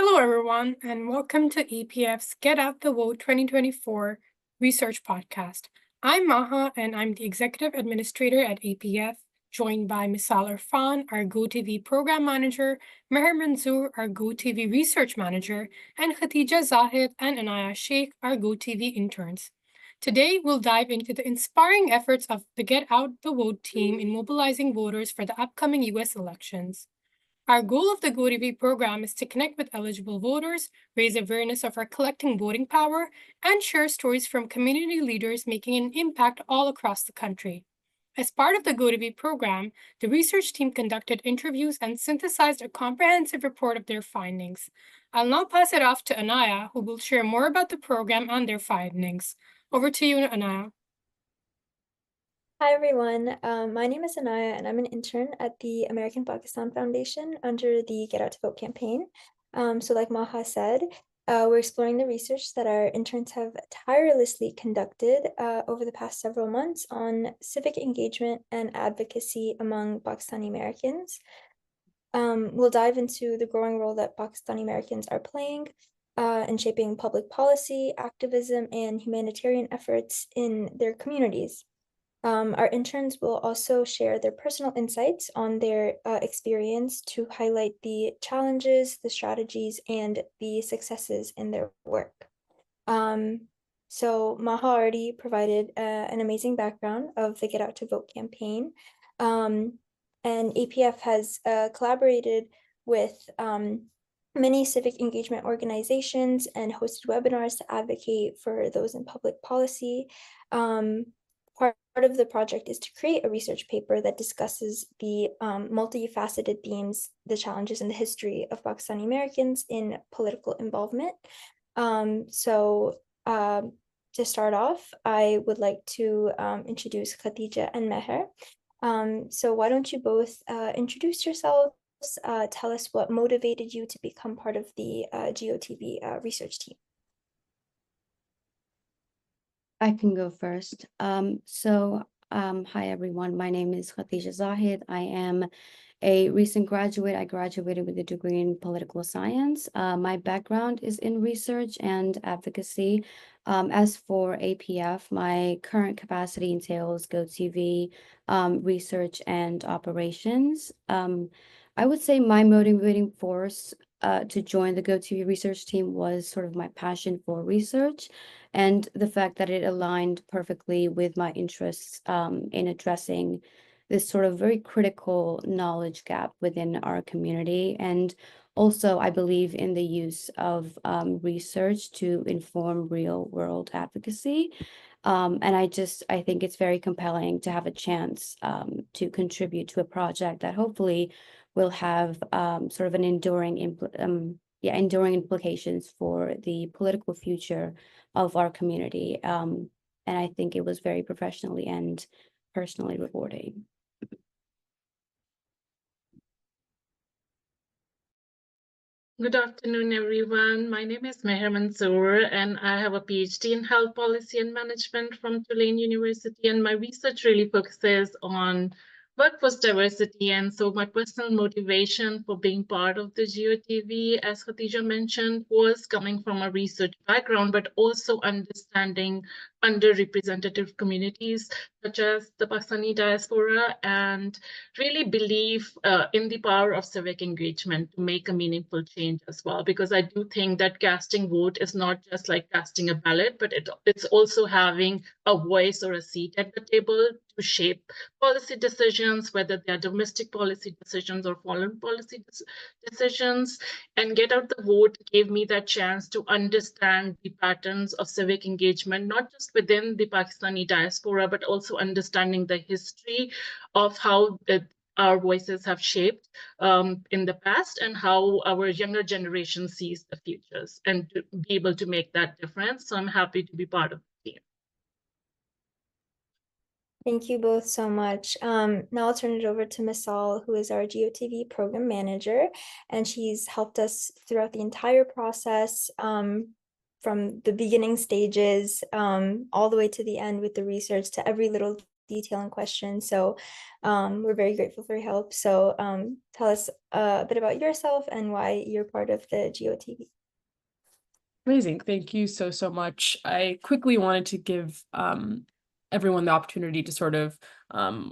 Hello, everyone, and welcome to EPF's Get Out the Vote 2024 Research Podcast. I'm Maha, and I'm the Executive Administrator at EPF, joined by Misal Irfan, our GOTV Program Manager, Meher Manzoor, our GOTV Research Manager, and Khatija Zahid and Anaya Sheikh, our GOTV interns. Today, we'll dive into the inspiring efforts of the Get Out the Vote team in mobilizing voters for the upcoming U.S. elections. Our goal of the GOTV program is to connect with eligible voters, raise awareness of our collecting voting power, and share stories from community leaders making an impact all across the country. As part of the GOTV program, the research team conducted interviews and synthesized a comprehensive report of their findings. I'll now pass it off to Anaya, who will share more about the program and their findings. Over to you, Anaya. Hi, everyone. My name is Anaya, and I'm an intern at the American Pakistan Foundation under the Get Out to Vote campaign. So like Maha said, we're exploring the research that our interns have tirelessly conducted over the past several months on civic engagement and advocacy among Pakistani-Americans. We'll dive into the growing role that Pakistani-Americans are playing in shaping public policy, activism, and humanitarian efforts in their communities. Our interns will also share their personal insights on their experience to highlight the challenges, the strategies, and the successes in their work. So Maha already provided an amazing background of the Get Out to Vote campaign. And APF has collaborated with many civic engagement organizations and hosted webinars to advocate for those in public policy. Part of the project is to create a research paper that discusses the multifaceted themes, the challenges, and the history of Pakistani Americans in political involvement. To start off, I would like to introduce Khatija and Meher. So why don't you both introduce yourselves, tell us what motivated you to become part of the GOTV research team. I can go first. Hi everyone. My name is Khatija Zahid. I am a recent graduate. I graduated with a degree in political science. My background is in research and advocacy. As for APF, my current capacity entails GOTV research and operations. I would say my motivating force to join the GOTV research team was sort of my passion for research and the fact that it aligned perfectly with my interests in addressing this sort of very critical knowledge gap within our community. And also, I believe in the use of research to inform real world advocacy. And I think it's very compelling to have a chance to contribute to a project that hopefully will have sort of an enduring implications for the political future of our community. And I think it was very professionally and personally rewarding. Good afternoon, everyone. My name is Meher Manzoor, and I have a PhD in health policy and management from Tulane University, and my research really focuses on workforce diversity. And so my personal motivation for being part of the GOTV, as Khatija mentioned, was coming from a research background, but also understanding underrepresented communities such as the Pakistani diaspora, and really believe in the power of civic engagement to make a meaningful change as well. Because I do think that casting vote is not just like casting a ballot, but it's also having a voice or a seat at the table to shape policy decisions, whether they are domestic policy decisions or foreign policy decisions. And Get Out the Vote gave me that chance to understand the patterns of civic engagement, not just within the Pakistani diaspora, but also understanding the history of how our voices have shaped in the past and how our younger generation sees the futures, and to be able to make that difference. So I'm happy to be part of the team. Thank you both so much. Now I'll turn it over to Misal, who is our GOTV program manager, and she's helped us throughout the entire process, from the beginning stages all the way to the end with the research, to every little detail and questions. So we're very grateful for your help. So tell us a bit about yourself and why you're part of the GOTV. Amazing. Thank you so much. I quickly wanted to give everyone the opportunity to sort of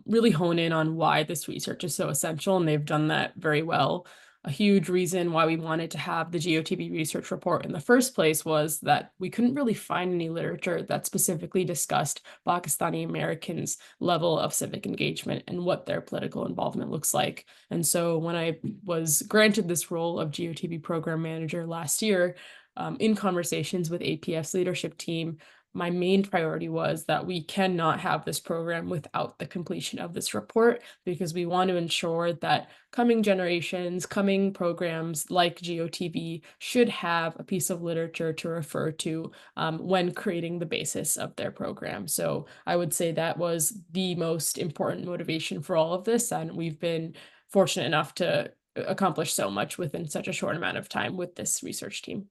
really hone in on why this research is so essential, and they've done that very well. A huge reason why we wanted to have the GOTV research report in the first place was that we couldn't really find any literature that specifically discussed Pakistani-Americans' level of civic engagement and what their political involvement looks like. And so when I was granted this role of GOTV program manager last year, in conversations with APF's leadership team, my main priority was that we cannot have this program without the completion of this report, because we want to ensure that coming generations, coming programs like GOTV should have a piece of literature to refer to when creating the basis of their program. So I would say that was the most important motivation for all of this, and we've been fortunate enough to accomplish so much within such a short amount of time with this research team.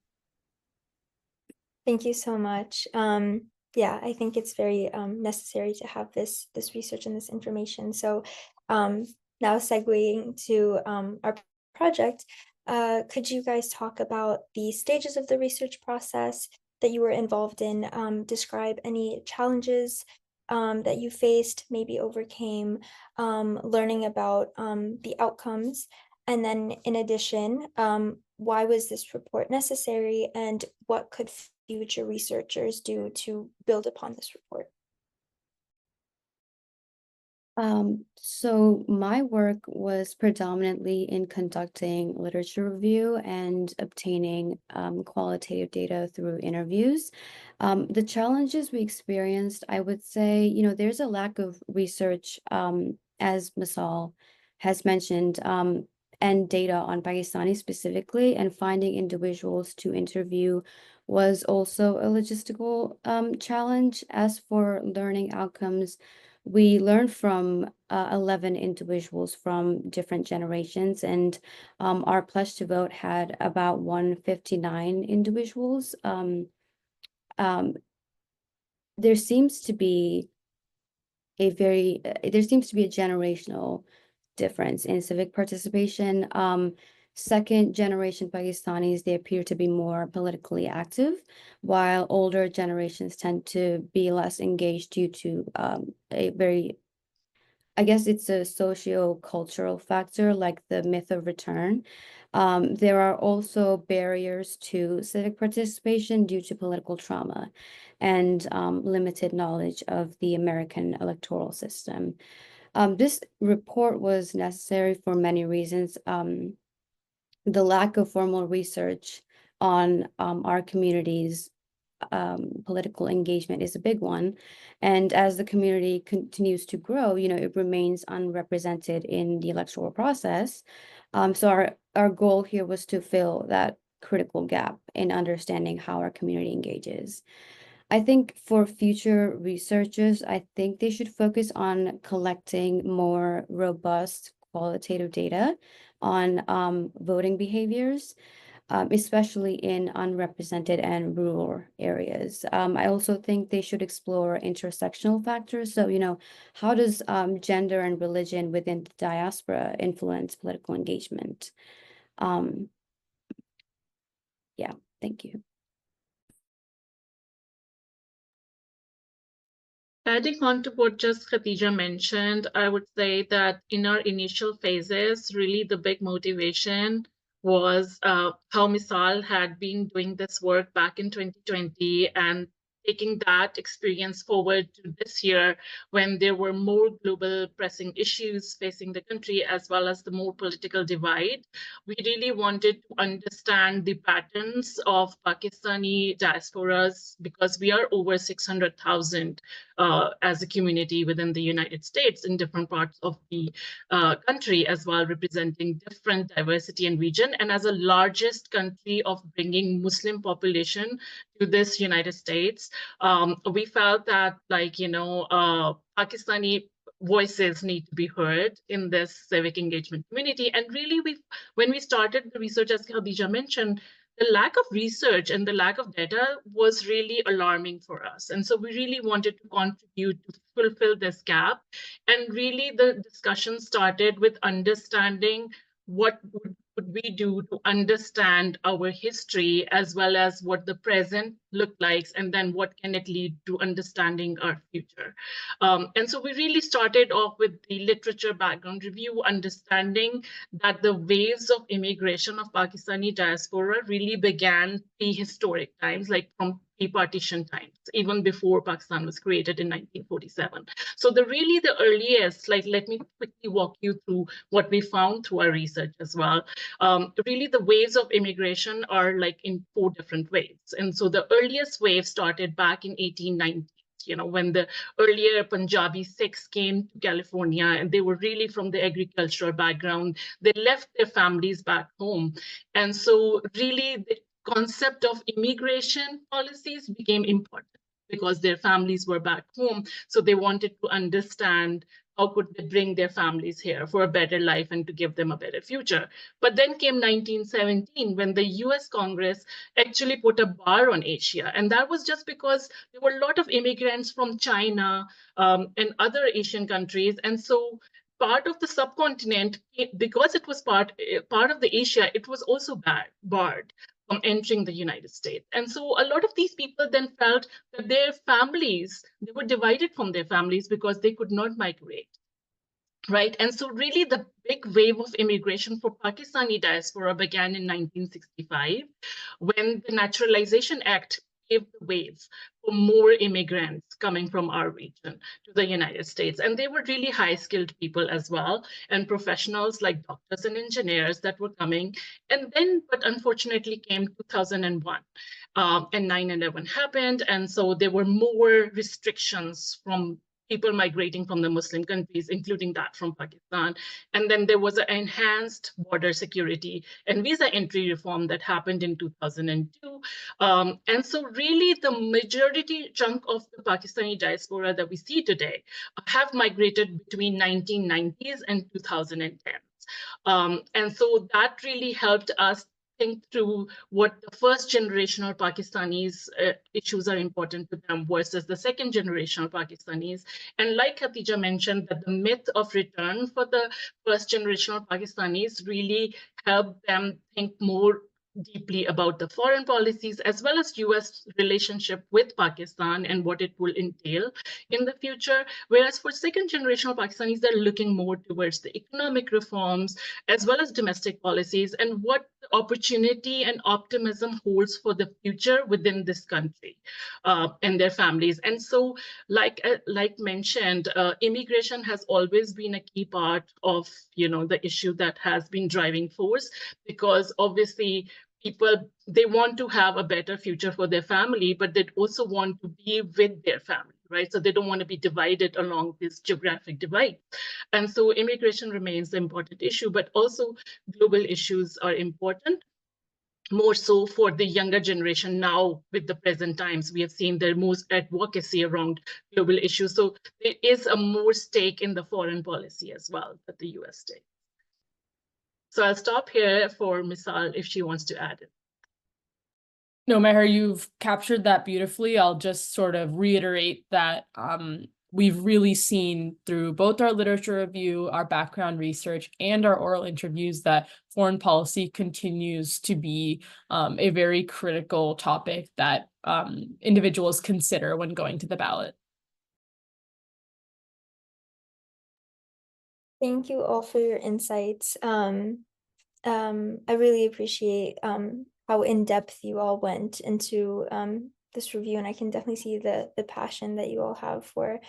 Thank you so much. Yeah, I think it's very necessary to have this research and this information. So now segueing to our project, could you guys talk about the stages of the research process that you were involved in? Describe any challenges that you faced, maybe overcame, learning about the outcomes. And then in addition, why was this report necessary, and what could future researchers do to build upon this report? So my work was predominantly in conducting literature review and obtaining qualitative data through interviews. The challenges we experienced, I would say, there's a lack of research, as Masal has mentioned, and data on Pakistani specifically, and finding individuals to interview was also a logistical challenge. As for learning outcomes, we learned from 11 individuals from different generations, and our pledge to vote had about 159 individuals. There seems to be a generational difference in civic participation. Second generation Pakistanis, they appear to be more politically active, while older generations tend to be less engaged due to I guess it's a socio-cultural factor, like the myth of return. There are also barriers to civic participation due to political trauma and limited knowledge of the American electoral system. This report was necessary for many reasons. The lack of formal research on our community's political engagement is a big one. And as the community continues to grow, it remains unrepresented in the electoral process. So our goal here was to fill that critical gap in understanding how our community engages. I think for future researchers, I think they should focus on collecting more robust qualitative data on voting behaviors, especially in unrepresented and rural areas. I also think they should explore intersectional factors. So, how does gender and religion within the diaspora influence political engagement? Yeah, thank you. Adding on to what just Khatija mentioned, I would say that in our initial phases, really the big motivation was how Misal had been doing this work back in 2020 and taking that experience forward to this year when there were more global pressing issues facing the country, as well as the more political divide. We really wanted to understand the patterns of Pakistani diasporas, because we are over 600,000 as a community within the United States in different parts of the country as well, representing different diversity and region. And as the largest country of bringing Muslim population to this United States, we felt that Pakistani voices need to be heard in this civic engagement community. And really, when we started the research, as Khadija mentioned, the lack of research and the lack of data was really alarming for us. And so we really wanted to contribute to fulfill this gap. And really the discussion started with understanding what would we do to understand our history as well as what the present looked like, and then what can it lead to understanding our future. And so we really started off with the literature background review, understanding that the waves of immigration of Pakistani diaspora really began prehistoric times, like from pre-partition times, even before Pakistan was created in 1947. So the earliest, like, let me quickly walk you through what we found through our research as well. Really the waves of immigration are like in 4 different waves. And so the earliest wave started back in 1890. When the earlier Punjabi Sikhs came to California, and they were really from the agricultural background, they left their families back home. And so really the concept of immigration policies became important because their families were back home. So they wanted to understand how could they bring their families here for a better life and to give them a better future. But then came 1917, when the US Congress actually put a bar on Asia. And that was just because there were a lot of immigrants from China and other Asian countries. And so part of the subcontinent, because it was part of the Asia, it was also barred from entering the United States. And so a lot of these people then felt that their families, they were divided from their families because they could not migrate. Right. And so really the big wave of immigration for Pakistani diaspora began in 1965, when the Naturalization Act paved the wave for more immigrants coming from our region to the United States. And they were really high-skilled people as well, and professionals like doctors and engineers that were coming. And then, but unfortunately came 2001, and 9/11 happened. And so there were more restrictions from people migrating from the Muslim countries, including that from Pakistan. And then there was an enhanced border security and visa entry reform that happened in 2002. And so really the majority chunk of the Pakistani diaspora that we see today have migrated between 1990s and 2010s. And so that really helped us think through what the first generational Pakistanis issues are important to them versus the second generational Pakistanis. And like Khatija mentioned, that the myth of return for the first generational Pakistanis really helped them think more deeply about the foreign policies as well as US relationship with Pakistan and what it will entail in the future. Whereas for second generational Pakistanis, they're looking more towards the economic reforms as well as domestic policies and what the opportunity and optimism holds for the future within this country and their families. And so like mentioned, immigration has always been a key part of the issue that has been driving force, because obviously people, they want to have a better future for their family, but they also want to be with their family, right? So they don't want to be divided along this geographic divide. And so immigration remains the important issue, but also global issues are important, more so for the younger generation now. With the present times, we have seen the most advocacy around global issues. So there is a more stake in the foreign policy as well that the US takes. So I'll stop here for Misal if she wants to add it. No, Meher, you've captured that beautifully. I'll just sort of reiterate that we've really seen through both our literature review, our background research, and our oral interviews that foreign policy continues to be a very critical topic that individuals consider when going to the ballot. Thank you all for your insights. I really appreciate how in-depth you all went into this review, and I can definitely see the passion that you all have for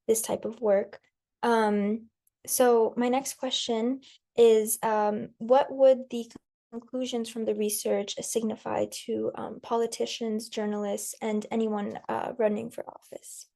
this type of work. So my next question is, what would the conclusions from the research signify to politicians, journalists, and anyone running for office?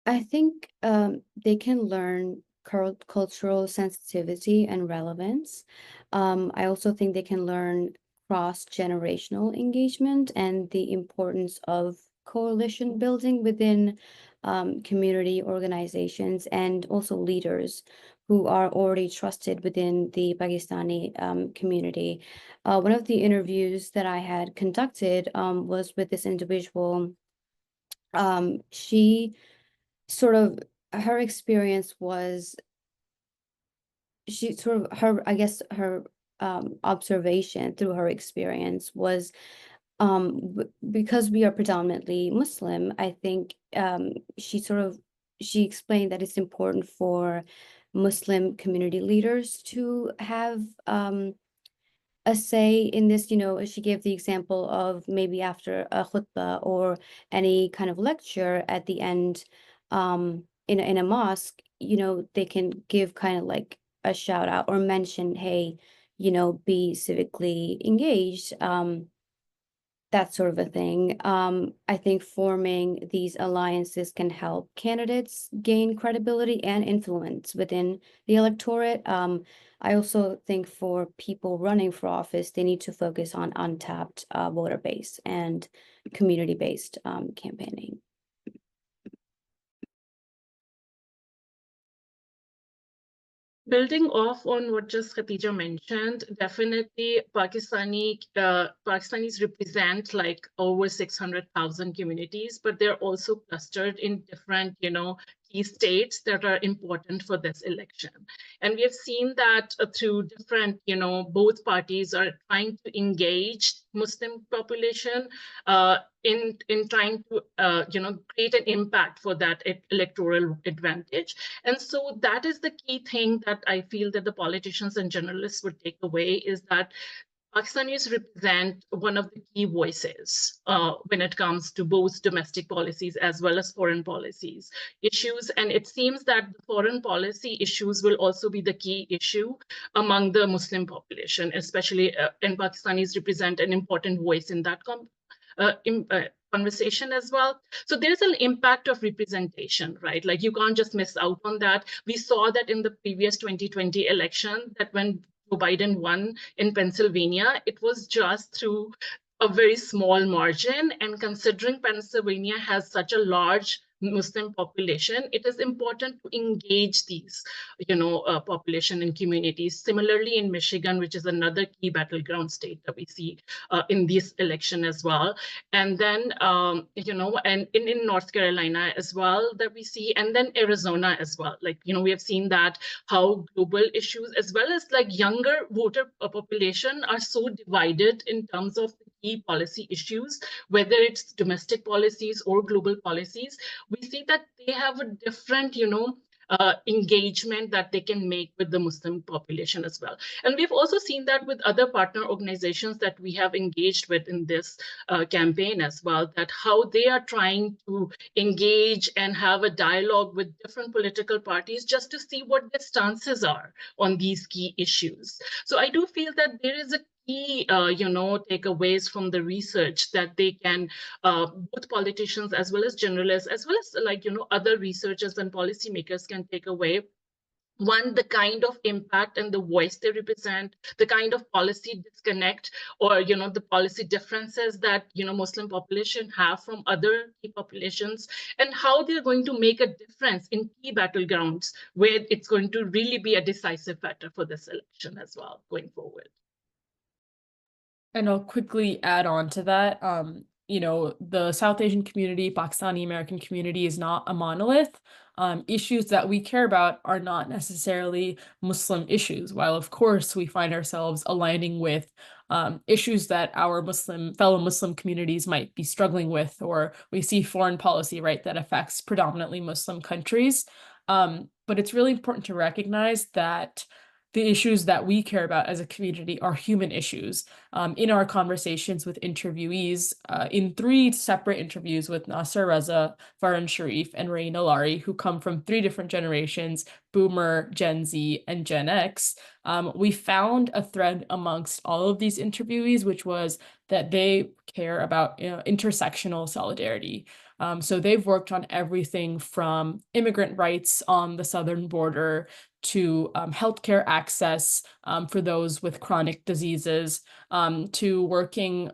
I think they can learn cultural sensitivity and relevance. I also think they can learn cross-generational engagement and the importance of coalition building within community organizations, and also leaders who are already trusted within the Pakistani community. One of the interviews that I had conducted was with this individual. She sort of, her experience was, she sort of, her, I guess her observation through her experience was, because we are predominantly Muslim, I think she explained that it's important for Muslim community leaders to have a say in this. She gave the example of maybe after a khutbah or any kind of lecture at the end, in a mosque, they can give kind of like a shout out or mention, hey, be civically engaged, that sort of a thing. I think forming these alliances can help candidates gain credibility and influence within the electorate. I also think for people running for office, they need to focus on untapped voter base and community-based campaigning. Building off on what just Khatija mentioned, definitely Pakistanis represent like over 600,000 communities, but they're also clustered in different, key states that are important for this election. And we have seen that through different, both parties are trying to engage Muslim population in trying to, create an impact for that electoral advantage. And so that is the key thing that I feel that the politicians and journalists would take away, is that Pakistanis represent one of the key voices when it comes to both domestic policies as well as foreign policies issues. And it seems that the foreign policy issues will also be the key issue among the Muslim population, especially, and Pakistanis represent an important voice in that conversation as well. So there's an impact of representation, right? Like you can't just miss out on that. We saw that in the previous 2020 election, that when Joe Biden won in Pennsylvania, it was just through a very small margin. And considering Pennsylvania has such a large Muslim population, it is important to engage these, population and communities. Similarly, in Michigan, which is another key battleground state that we see in this election as well. And then, and in North Carolina as well that we see, and then Arizona as well. Like, we have seen that how global issues as well as like younger voter population are so divided in terms of key policy issues, whether it's domestic policies or global policies. We see that they have a different, engagement that they can make with the Muslim population as well. And we've also seen that with other partner organizations that we have engaged with in this campaign as well, that how they are trying to engage and have a dialogue with different political parties just to see what their stances are on these key issues. So I do feel that there is a key, takeaways from the research that they can, both politicians as well as journalists, as well as other researchers and policymakers can take away. One, the kind of impact and the voice they represent, the kind of policy disconnect or, the policy differences that, Muslim population have from other key populations, and how they're going to make a difference in key battlegrounds where it's going to really be a decisive factor for this election as well going forward. And I'll quickly add on to that. The South Asian community, Pakistani-American community is not a monolith. Issues that we care about are not necessarily Muslim issues. While of course we find ourselves aligning with issues that our fellow Muslim communities might be struggling with, or we see foreign policy, right, that affects predominantly Muslim countries. But it's really important to recognize that the issues that we care about as a community are human issues. In our conversations with interviewees, in 3 separate interviews with Nasser Reza, Farhan Sharif, and Raina Lari, who come from 3 different generations, Boomer, Gen Z, and Gen X, we found a thread amongst all of these interviewees, which was that they care about intersectional solidarity. So they've worked on everything from immigrant rights on the southern border to healthcare access for those with chronic diseases, to working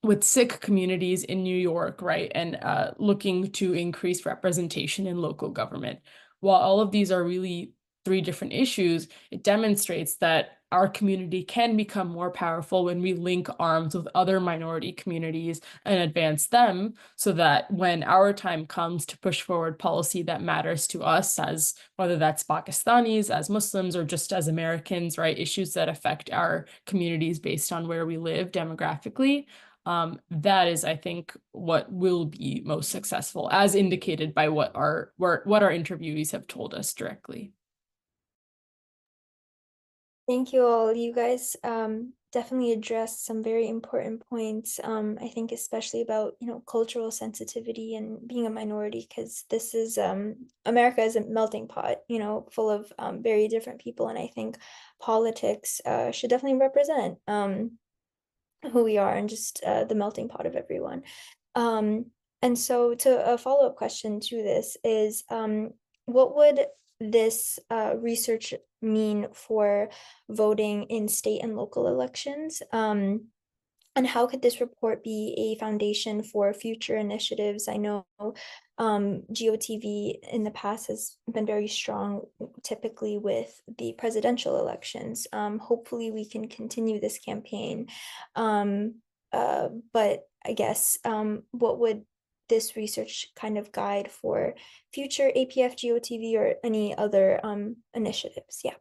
with Sikh communities in New York, right, and looking to increase representation in local government. While all of these are really 3 different issues, it demonstrates that our community can become more powerful when we link arms with other minority communities and advance them, so that when our time comes to push forward policy that matters to us, as whether that's Pakistanis, as Muslims, or just as Americans, right, issues that affect our communities based on where we live demographically, that is, I think, what will be most successful, as indicated by what our interviewees have told us directly. Thank you all. You guys definitely addressed some very important points. I think especially about, cultural sensitivity and being a minority, because this is America is a melting pot, full of very different people. And I think politics should definitely represent who we are and just the melting pot of everyone. And so to a follow-up question to this is, what would this research mean for voting in state and local elections? And how could this report be a foundation for future initiatives? I know GOTV in the past has been very strong, typically with the presidential elections. Hopefully we can continue this campaign. But I guess what would this research kind of guide for future APF GOTV or any other initiatives? Yeah.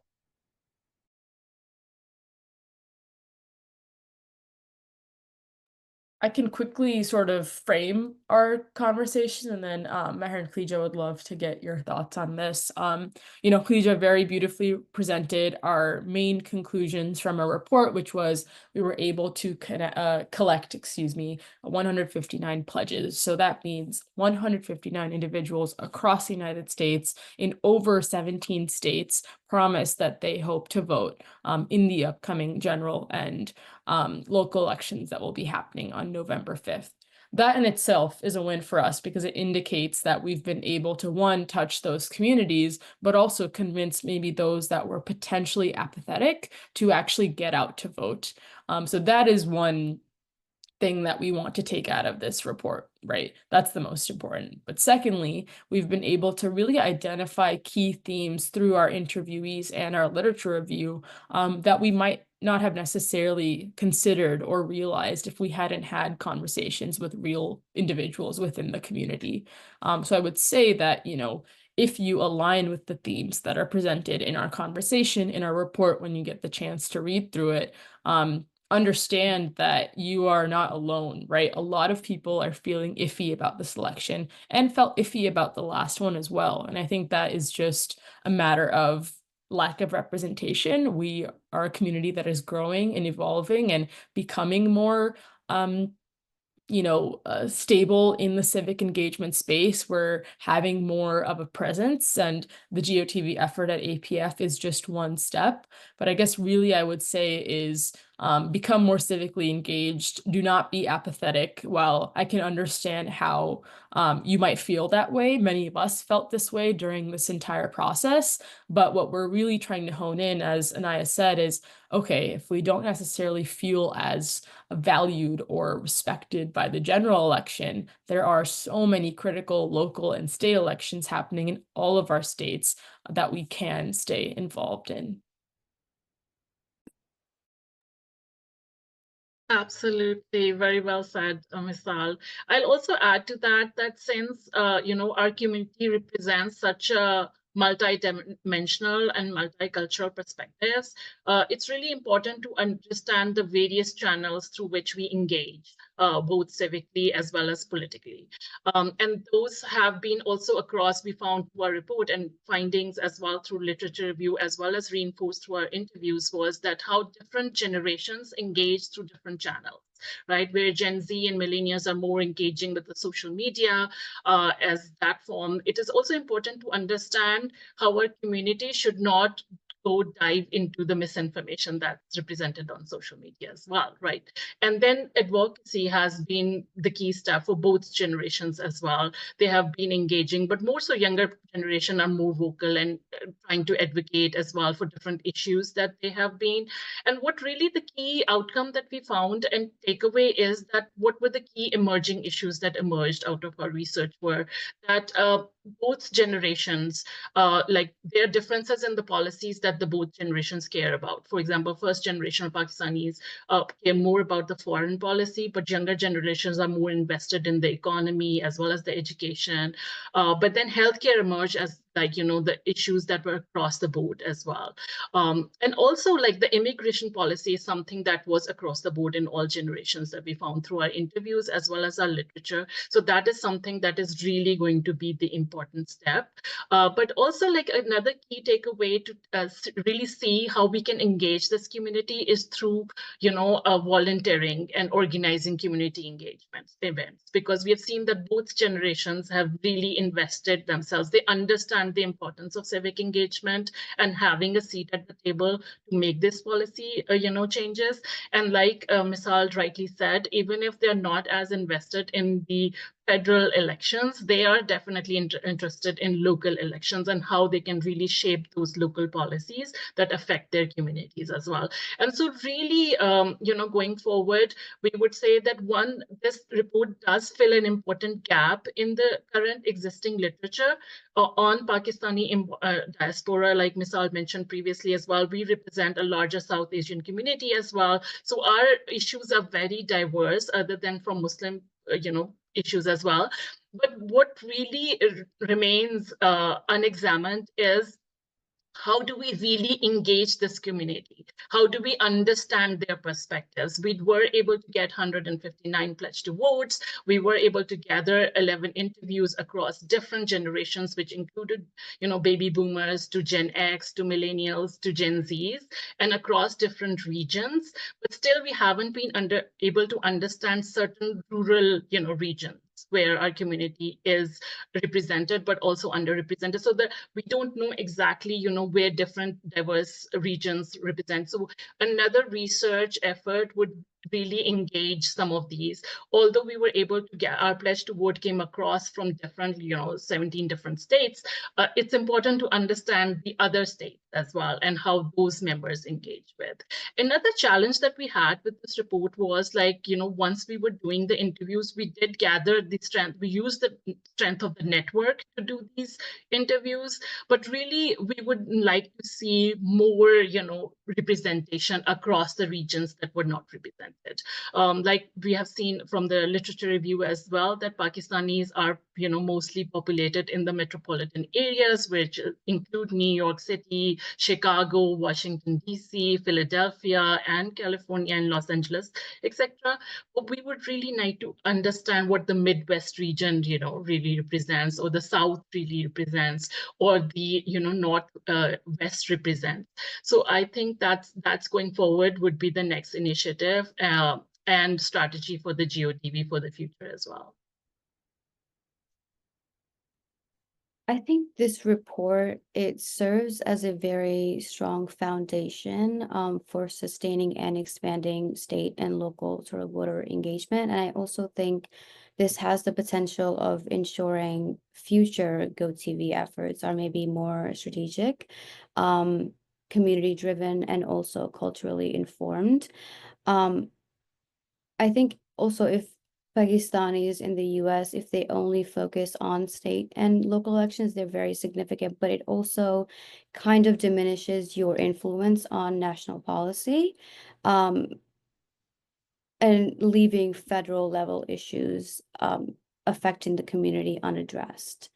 I can quickly sort of frame our conversation, and then Meher and Khadija would love to get your thoughts on this. Khadija very beautifully presented our main conclusions from our report, which was we were able to collect, 159 pledges. So that means 159 individuals across the United States in over 17 states promised that they hope to vote in the upcoming general and local elections that will be happening on November 5th. That in itself is a win for us because it indicates that we've been able to, one, touch those communities, but also convince maybe those that were potentially apathetic to actually get out to vote. So that is one thing that we want to take out of this report, right? That's the most important. But secondly, we've been able to really identify key themes through our interviewees and our literature review that we might not have necessarily considered or realized if we hadn't had conversations with real individuals within the community. So I would say that, if you align with the themes that are presented in our conversation, in our report, when you get the chance to read through it, understand that you are not alone, right? A lot of people are feeling iffy about this election and felt iffy about the last one as well. And I think that is just a matter of lack of representation. We are a community that is growing and evolving and becoming more stable in the civic engagement space. We're having more of a presence, and the GOTV effort at APF is just one step. But I guess really I would say is become more civically engaged. Do not be apathetic. While I can understand how you might feel that way, many of us felt this way during this entire process. But what we're really trying to hone in, as Anaya said, is, okay, if we don't necessarily feel as valued or respected by the general election, there are so many critical local and state elections happening in all of our states that we can stay involved in. Absolutely, very well said, Misal. I'll also add to that since our community represents such a multi-dimensional and multicultural perspectives, it's really important to understand the various channels through which we engage, both civically as well as politically. And those have been also across, we found through our report and findings as well through literature review, as well as reinforced through our interviews, was that how different generations engage through different channels, right? Where Gen Z and millennials are more engaging with the social media as that form. It is also important to understand how our community should not go dive into the misinformation that's represented on social media as well, right? And then advocacy has been the key step for both generations as well. They have been engaging, but more so younger generation are more vocal and trying to advocate as well for different issues that they have been. And what really the key outcome that we found and takeaway is that what were the key emerging issues that emerged out of our research were that both generations, like there are differences in the policies that the both generations care about. For example, first generation of Pakistanis care more about the foreign policy, but younger generations are more invested in the economy as well as the education. But then healthcare emerged as the issues that were across the board as well. And also like the immigration policy is something that was across the board in all generations that we found through our interviews as well as our literature. So that is something that is really going to be the important step. But also like another key takeaway to really see how we can engage this community is through, volunteering and organizing community engagements events, because we have seen that both generations have really invested themselves. They understand the importance of civic engagement and having a seat at the table to make this policy, changes. And like Misal rightly said, even if they're not as invested in the federal elections, they are definitely interested in local elections and how they can really shape those local policies that affect their communities as well. And so really, going forward, we would say that this report does fill an important gap in the current existing literature on Pakistani diaspora. Like Misal mentioned previously as well, we represent a larger South Asian community as well. So our issues are very diverse, other than from Muslim, issues as well. But what really remains unexamined is how do we really engage this community? How do we understand their perspectives? We were able to get 159 pledge to votes. We were able to gather 11 interviews across different generations, which included, baby boomers to Gen X, to millennials, to Gen Zs, and across different regions. But still, we haven't been able to understand certain rural, regions where our community is represented, but also underrepresented, so that we don't know exactly, where different diverse regions represent. So another research effort would really engage some of these. Although we were able to get our pledge to vote came across from different, 17 different states, it's important to understand the other states as well and how those members engage with. Another challenge that we had with this report was once we were doing the interviews, we did gather the strength. We used the strength of the network to do these interviews, but really we would like to see more, representation across the regions that were not represented. Like we have seen from the literature review as well, that Pakistanis are, mostly populated in the metropolitan areas, which include New York City, Chicago, Washington, D.C., Philadelphia, and California and Los Angeles, etc. But we would really like to understand what the Midwest region, really represents, or the South really represents, or the, Northwest represents. So I think that's going forward would be the next initiative and strategy for the GOTV for the future as well. I think this report, it serves as a very strong foundation for sustaining and expanding state and local sort of voter engagement. And I also think this has the potential of ensuring future GOTV efforts are maybe more strategic, community-driven, and also culturally informed. I think also if Pakistanis in the US, if they only focus on state and local elections, they're very significant, but it also kind of diminishes your influence on national policy, and leaving federal level issues affecting the community unaddressed.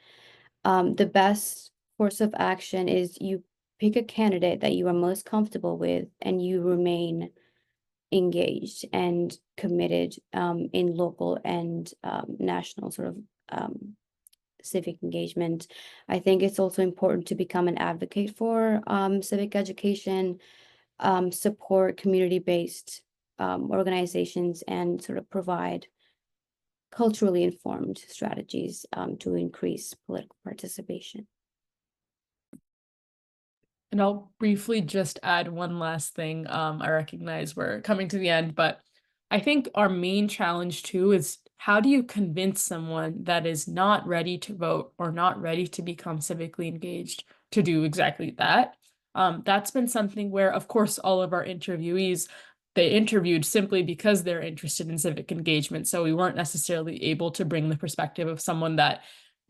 The best course of action is you pick a candidate that you are most comfortable with and you remain engaged and committed in local and national sort of civic engagement. I think it's also important to become an advocate for civic education, support community-based organizations, and sort of provide culturally informed strategies to increase political participation. And I'll briefly just add one last thing. I recognize we're coming to the end, but I think our main challenge too is how do you convince someone that is not ready to vote or not ready to become civically engaged to do exactly that? That's been something where, of course, all of our interviewees, they interviewed simply because they're interested in civic engagement. So we weren't necessarily able to bring the perspective of someone that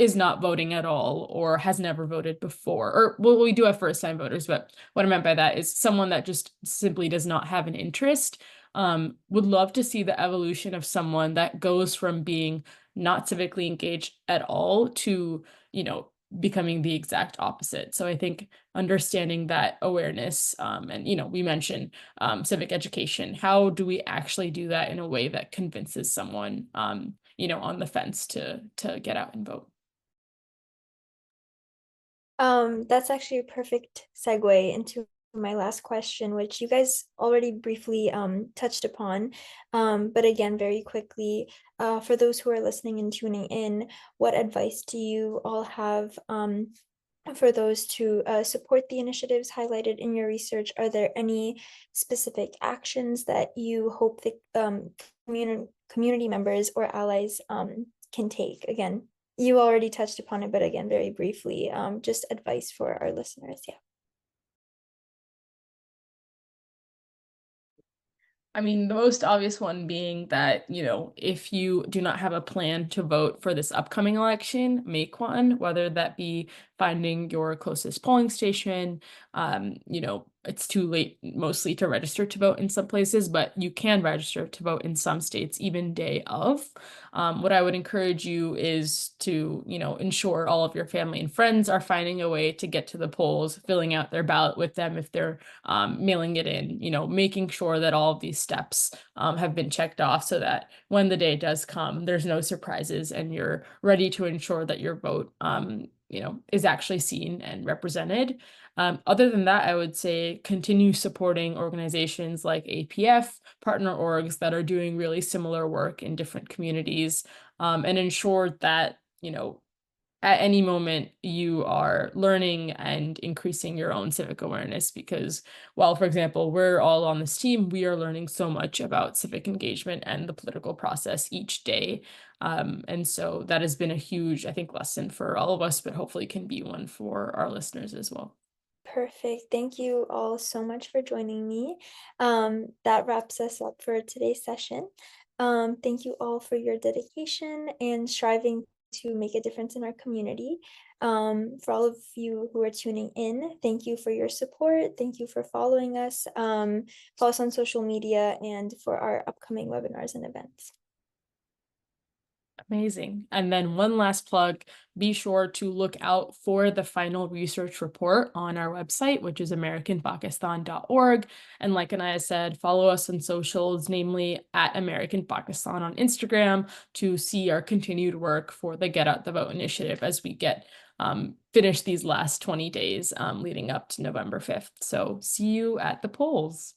is not voting at all or has never voted before, or well, we do have first time voters, but what I meant by that is someone that just simply does not have an interest. Would love to see the evolution of someone that goes from being not civically engaged at all to, becoming the exact opposite. So I think understanding that awareness, and, we mentioned civic education, how do we actually do that in a way that convinces someone, on the fence to get out and vote? That's actually a perfect segue into my last question, which you guys already briefly touched upon. But again, very quickly, for those who are listening and tuning in, what advice do you all have for those to support the initiatives highlighted in your research? Are there any specific actions that you hope that community members or allies can take? Again, you already touched upon it, but again, very briefly, just advice for our listeners. Yeah. I mean, the most obvious one being that, if you do not have a plan to vote for this upcoming election, make one, whether that be finding your closest polling station. It's too late mostly to register to vote in some places, but you can register to vote in some states even day of. What I would encourage you is to, ensure all of your family and friends are finding a way to get to the polls, filling out their ballot with them if they're mailing it in, making sure that all of these steps have been checked off so that when the day does come, there's no surprises and you're ready to ensure that your vote, is actually seen and represented. Other than that, I would say continue supporting organizations like APF, partner orgs that are doing really similar work in different communities, and ensure that, at any moment you are learning and increasing your own civic awareness, because while, for example, we're all on this team, we are learning so much about civic engagement and the political process each day. And so that has been a huge, I think, lesson for all of us, but hopefully can be one for our listeners as well. Perfect. Thank you all so much for joining me. That wraps us up for today's session. Thank you all for your dedication and striving to make a difference in our community. For all of you who are tuning in, thank you for your support. Thank you for following us. Follow us on social media and for our upcoming webinars and events. Amazing. And then one last plug, be sure to look out for the final research report on our website, which is americanpakistan.org. And like Anaya said, follow us on socials, namely at American Pakistan on Instagram, to see our continued work for the Get Out the Vote initiative as we get finish these last 20 days leading up to November 5th. So see you at the polls.